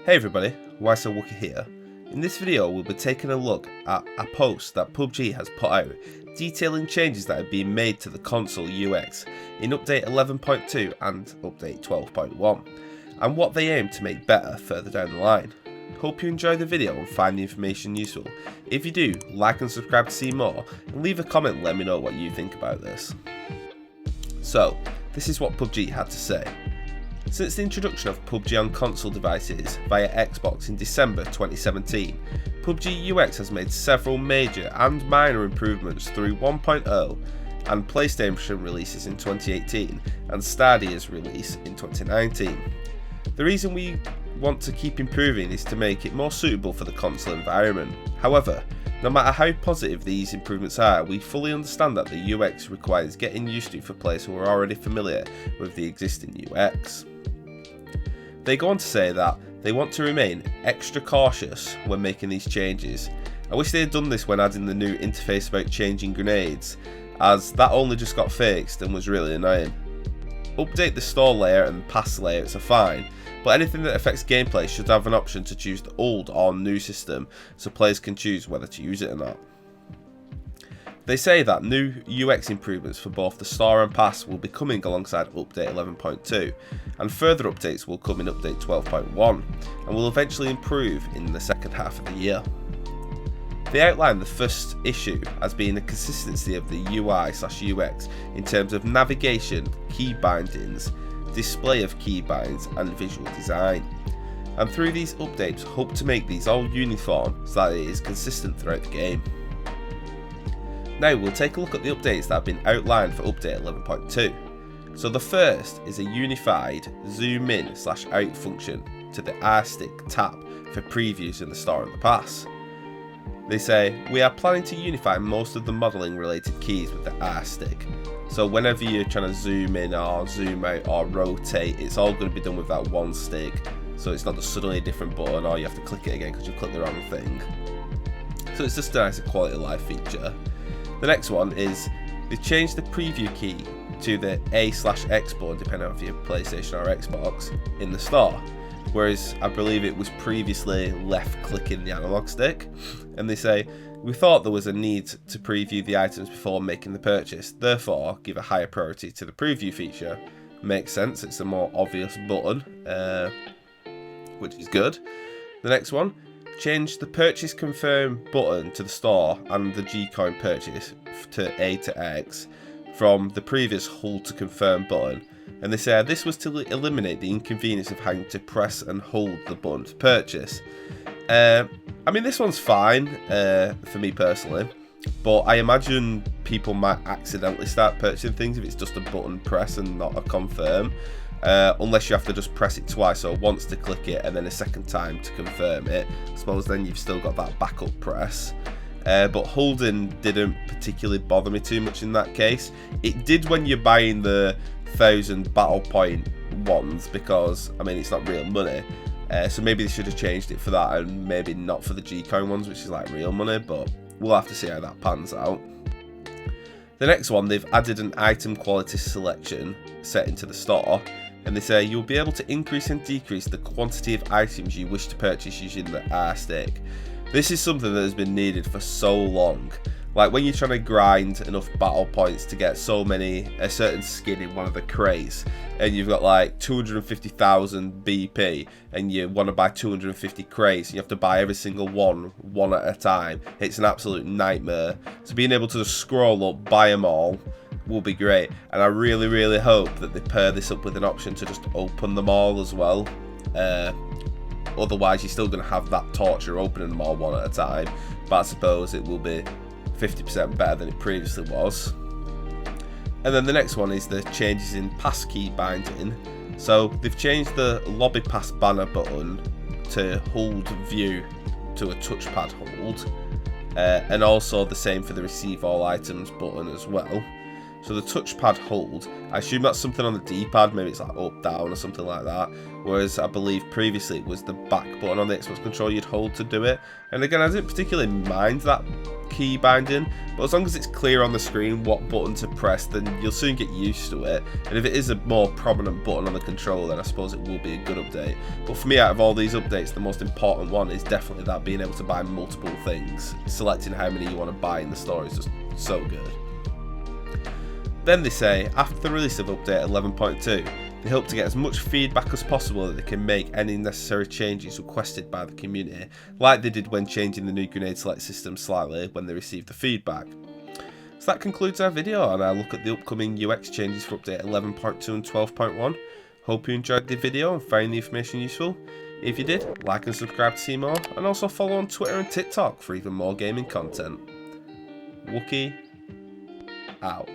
Hey everybody, WhySoWookie here. In this video we'll be taking a look at a post that PUBG has put out detailing changes that have been made to the console UX in update 11.2 and update 12.1 and what they aim to make better further down the line. Hope you enjoy the video and find the information useful. If you do, like and subscribe to see more and leave a comment and let me know what you think about this. So, this is what PUBG had to say. Since the introduction of PUBG on console devices via Xbox in December 2017, PUBG UX has made several major and minor improvements through 1.0 and PlayStation releases in 2018 and Stadia's release in 2019. The reason we want to keep improving is to make it more suitable for the console environment. However, no matter how positive these improvements are, we fully understand that the UX requires getting used to for players who are already familiar with the existing UX. They go on to say that they want to remain extra cautious when making these changes. I wish they had done this when adding the new interface about changing grenades, as that only just got fixed and was really annoying. Update the store layer and pass layouts are fine, but anything that affects gameplay should have an option to choose the old or new system so players can choose whether to use it or not. They say that new UX improvements for both the store and pass will be coming alongside update 11.2 and further updates will come in update 12.1 and will eventually improve in the second half of the year. They outline the first issue as being the consistency of the UI/UX in terms of navigation, key bindings, display of keybinds and visual design, and through these updates hope to make these all uniform so that it is consistent throughout the game. Now we'll take a look at the updates that have been outlined for update 11.2. So the first is a unified zoom in/out function to the R-stick tap for previews in the store and the pass. They say, we are planning to unify most of the modelling related keys with the R-stick. So whenever you're trying to zoom in or zoom out or rotate, it's all going to be done with that one stick. So it's not just suddenly a different button or you have to click it again because you clicked the wrong thing. So it's just a nice quality of life feature. The next one is they changed the preview key to the A/X button depending on if you're PlayStation or Xbox in the store. Whereas I believe it was previously left clicking the analog stick. And they say, we thought there was a need to preview the items before making the purchase, therefore give a higher priority to the preview feature. Makes sense, it's a more obvious button, which is good. The next one, change the purchase confirm button to the store and the G-coin purchase to A to X from the previous hold to confirm button. And they say this was to eliminate the inconvenience of having to press and hold the button to purchase. I mean, this one's fine for me personally, but I imagine people might accidentally start purchasing things if it's just a button press and not a confirm, unless you have to just press it twice, so once to click it and then a second time to confirm it. I suppose then you've still got that backup press. But holding didn't particularly bother me too much in that case. It did when you're buying the 1,000 battle point ones because, I mean, it's not real money. So maybe they should have changed it for that and maybe not for the G-coin ones, which is like real money, but we'll have to see how that pans out. The next one, they've added an item quality selection setting to the store, and they say you'll be able to increase and decrease the quantity of items you wish to purchase using the R-stick. This is something that has been needed for so long. Like when you're trying to grind enough battle points to get a certain skin in one of the crates, and you've got like 250,000 BP, and you want to buy 250 crates, and you have to buy every single one at a time. It's an absolute nightmare. So being able to just scroll up, buy them all, will be great. And I really, really hope that they pair this up with an option to just open them all as well. Otherwise, you're still going to have that torture opening them all one at a time. But I suppose it will be 50% better than it previously was. And then the next one is the changes in pass key binding. So they've changed the lobby pass banner button to hold view to a touchpad hold, and also the same for the receive all items button as well. So the touchpad hold, I assume that's something on the D-pad, maybe it's like up, down or something like that. Whereas I believe previously it was the back button on the Xbox controller you'd hold to do it. And again, I didn't particularly mind that key binding, but as long as it's clear on the screen what button to press, then you'll soon get used to it. And if it is a more prominent button on the controller, then I suppose it will be a good update. But for me, out of all these updates, the most important one is definitely that being able to buy multiple things. Selecting how many you want to buy in the store is just so good. Then they say, after the release of update 11.2, they hope to get as much feedback as possible that they can make any necessary changes requested by the community, like they did when changing the new grenade select system slightly when they received the feedback. So that concludes our video and our look at the upcoming UX changes for update 11.2 and 12.1. Hope you enjoyed the video and found the information useful. If you did, like and subscribe to see more, and also follow on Twitter and TikTok for even more gaming content. Wookie out.